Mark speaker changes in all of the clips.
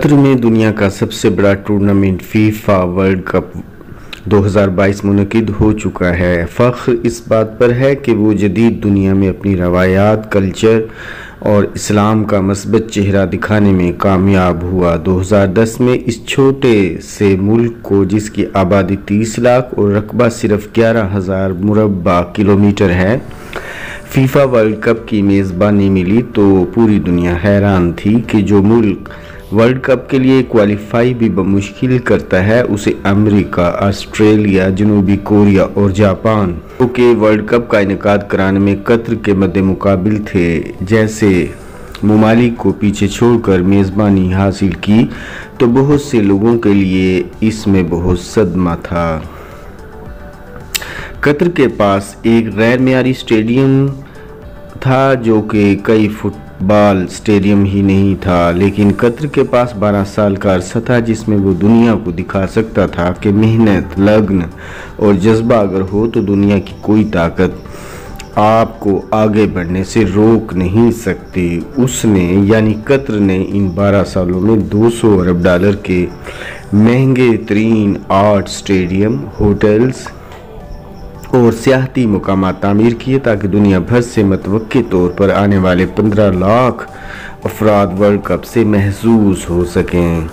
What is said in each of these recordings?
Speaker 1: Qatar में दुनिया का सबसे बड़ा टूर्नामेंट फीफा वर्ल्ड कप 2022 मुनक़िद हो चुका है। फ़ख्र इस बात पर है कि वो जदीद दुनिया में अपनी रवायात, कल्चर और इस्लाम का मस्बत चेहरा दिखाने में कामयाब हुआ। 2010 में इस छोटे से मुल्क को, जिसकी आबादी 30 लाख और रकबा सिर्फ 11,000 मुरब्बा किलोमीटर है, फीफा वर्ल्ड कप की मेज़बानी मिली तो पूरी दुनिया हैरान थी कि जो मुल्क वर्ल्ड कप के लिए क्वालिफाई भी मुश्किल करता है, उसे अमेरिका, ऑस्ट्रेलिया, जनूबी कोरिया और जापान के वर्ल्ड कप का इनेकाद कराने में कतर के मद्देमुकाबिल थे। जैसे ममालिक को पीछे छोड़कर मेज़बानी हासिल की तो बहुत से लोगों के लिए इसमें बहुत सदमा था। कतर के पास एक गैर मियारी स्टेडियम था जो कि कई फुटबॉल स्टेडियम ही नहीं था, लेकिन कतर के पास 12 साल का अरसा था जिसमें वो दुनिया को दिखा सकता था कि मेहनत, लगन और जज्बा अगर हो तो दुनिया की कोई ताकत आपको आगे बढ़ने से रोक नहीं सकती। उसने यानी कतर ने इन 12 सालों में 200 अरब डॉलर के महंगे तरीन आर्ट स्टेडियम, होटल्स और सियाहती मकामात तामीर किए ताकि दुनिया भर से मतवक्की तौर पर आने वाले 15 लाख अफराद वर्ल्ड कप से महसूस हो सकें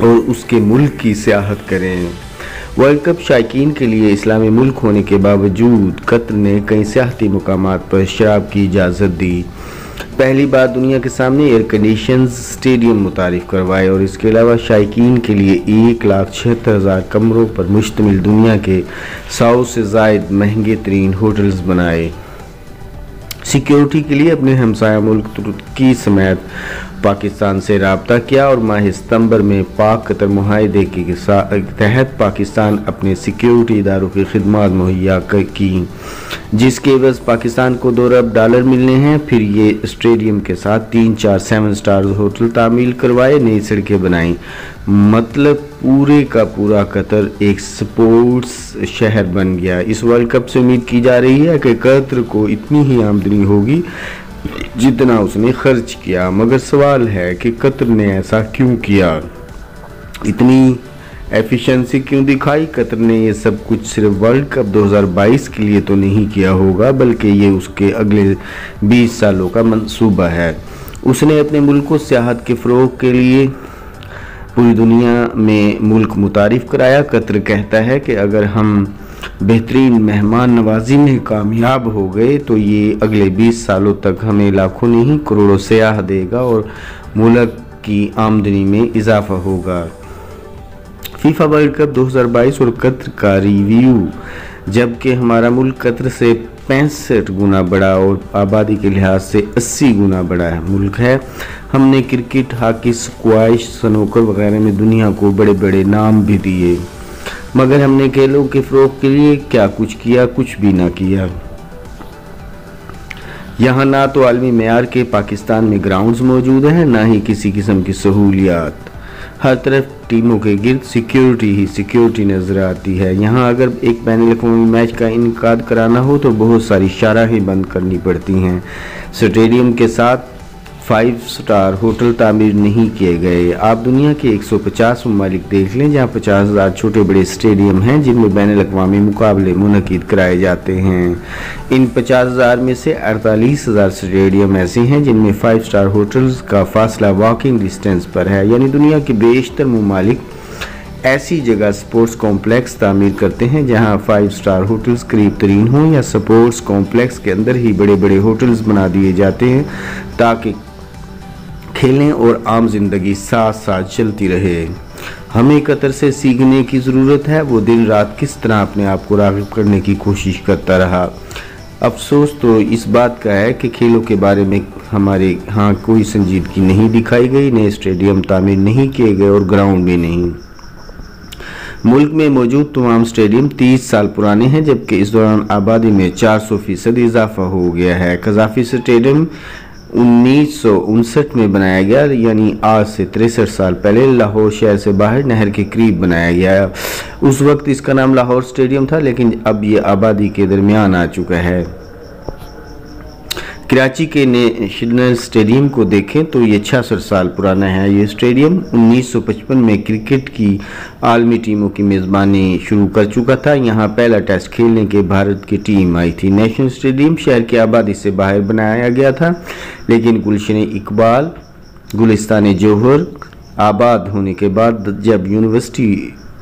Speaker 1: और उसके मुल्क की सियाहत करें। वर्ल्ड कप शायकीन के लिए इस्लामी मुल्क होने के बावजूद कतर ने कई सियाहती मकामात पर शराब की इजाज़त दी। पहली बार दुनिया के सामने एयर कंडीशन स्टेडियम मुतारिफ करवाए और इसके अलावा शायकीन के लिए 1,76,000 कमरों पर मुश्तमिल दुनिया के 100 से ज़ायद महंगे तरीन होटल्स बनाए। सिक्योरिटी के लिए अपने हमसाया मुल्क तुर्की समेत पाकिस्तान से रब्ता किया और माह सितंबर में पाक कतर मुआहदे के तहत पाकिस्तान अपने सिक्योरिटी इदारों की खिदमत मुहैया की, जिसके एवज़ पाकिस्तान को 2 अरब डॉलर मिलने हैं। फिर ये स्टेडियम के साथ 3-4 7 स्टार होटल तामील करवाए, नई सड़कें बनाई। मतलब पूरे का पूरा कतर एक स्पोर्ट्स शहर बन गया। इस वर्ल्ड कप से उम्मीद की जा रही है कि कतर को इतनी ही आमदनी होगी जितना उसने खर्च किया, मगर सवाल है कि कतर ने ऐसा क्यों किया, इतनी एफिशिएंसी क्यों दिखाई। कतर ने ये सब कुछ सिर्फ वर्ल्ड कप 2022 के लिए तो नहीं किया होगा, बल्कि ये उसके अगले 20 सालों का मंसूबा है। उसने अपने मुल्क को सियाहत के फ़रोग़ के लिए पूरी दुनिया में मुल्क मुतारिफ कराया। कतर कहता है कि अगर हम बेहतरीन मेहमान नवाजी में कामयाब हो गए तो ये अगले 20 सालों तक हमें लाखों नहीं करोड़ों सयाह देगा और मुल्क की आमदनी में इजाफा होगा। फीफा वर्ल्ड कप 2022 और कतर का रिव्यू। जबकि हमारा मुल्क कतर से 65 गुना बड़ा और आबादी के लिहाज से 80 गुना बड़ा मुल्क है, हमने क्रिकेट, हॉकी, स्क्वैश, स्नूकर वगैरह में दुनिया को बड़े बड़े नाम भी दिए, मगर हमने खेलों के फ़रोग़ के लिए क्या कुछ किया? कुछ भी ना किया। यहाँ ना तो आलमी मेयार के पाकिस्तान में ग्राउंड्स मौजूद हैं, ना ही किसी किस्म की सहूलियात। हर तरफ टीमों के गिर्द सिक्योरिटी ही सिक्योरिटी नज़र आती है। यहाँ अगर एक बैनुल-अक़वामी मैच का इनेकाद कराना हो तो बहुत सारी शाराहें बंद करनी पड़ती हैं। स्टेडियम के साथ 5 स्टार होटल तामीर नहीं किए गए। आप दुनिया के 150 ममालिक देख लें जहाँ 50,000 छोटे बड़े स्टेडियम हैं जिनमें बैनुल-अक़वामी मुकाबले मुनक़िद कराए जाते हैं। इन 50,000 में से 48,000 स्टेडियम ऐसे हैं जिनमें 5 स्टार होटल्स का फासला वॉकिंग डिस्टेंस पर है। यानी दुनिया के बेशतर ममालिक ऐसी जगह स्पोर्ट्स कॉम्प्लेक्स तामीर करते हैं जहां 5 स्टार होटल्स करीब तरीन हों, या स्पोर्ट्स कॉम्प्लेक्स के अंदर ही बड़े बड़े होटल्स बना दिए जाते हैं ताकि खेलें और आम जिंदगी साथ साथ चलती रहे। हमें कतर से सीखने की ज़रूरत है। वो दिन रात किस तरह अपने आप को राग़िब करने की कोशिश करता रहा। अफसोस तो इस बात का है कि खेलों के बारे में हमारे यहाँ कोई संजीदगी नहीं दिखाई गई, नए स्टेडियम तामीर नहीं किए गए और ग्राउंड भी नहीं। मुल्क में मौजूद तमाम स्टेडियम 30 साल पुराने हैं, जबकि इस दौरान आबादी में 400% इजाफा हो गया है। कज़ाफ़ी स्टेडियम 1959 में बनाया गया, यानी आज से 63 साल पहले लाहौर शहर से बाहर नहर के करीब बनाया गया। उस वक्त इसका नाम लाहौर स्टेडियम था, लेकिन अब ये आबादी के दरमियान आ चुका है। कराची के नेशनल स्टेडियम को देखें तो ये 66 साल पुराना है। ये स्टेडियम 1955 में क्रिकेट की आलमी टीमों की मेज़बानी शुरू कर चुका था। यहाँ पहला टेस्ट खेलने के भारत की टीम आई थी। नेशनल स्टेडियम शहर की आबादी से बाहर बनाया गया था, लेकिन गुलशन इकबाल गुलिस्तान जौहर आबाद होने के बाद जब यूनिवर्सिटी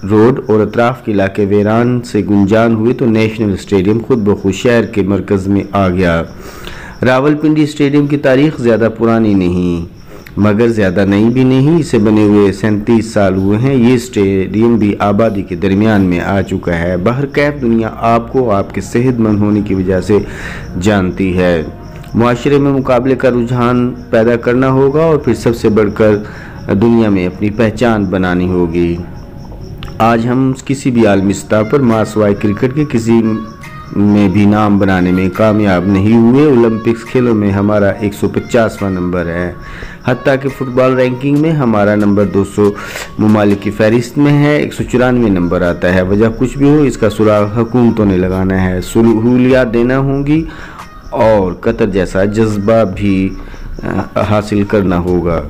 Speaker 1: रोड और अतराफ़ के इलाके वीरान से गुंजान हुए तो नेशनल स्टेडियम खुद ब खुद शहर के मरकज़ में आ गया। रावलपिंडी स्टेडियम की तारीख ज़्यादा पुरानी नहीं मगर ज़्यादा नई भी नहीं। इसे बने हुए 37 साल हुए हैं। ये स्टेडियम भी आबादी के दरमियान में आ चुका है। बहरकैफ दुनिया आपको आपके सेहतमंद होने की वजह से जानती है। मुआशरे में मुकाबले का रुझान पैदा करना होगा और फिर सबसे बढ़कर दुनिया में अपनी पहचान बनानी होगी। आज हम किसी भी आलमी सतह पर मासवाई क्रिकेट के किसी में भी नाम बनाने में कामयाब नहीं हुए। ओलंपिक्स खेलों में हमारा 150वां नंबर है। हत्ता कि फुटबॉल रैंकिंग में हमारा नंबर 200 ममालिक की फहरिस्त में है। 194 नंबर आता है। वजह कुछ भी हो, इसका सुराग हुकूमतों ने लगाना है, सहूलियात देना होंगी और कतर जैसा जज्बा भी हासिल करना होगा।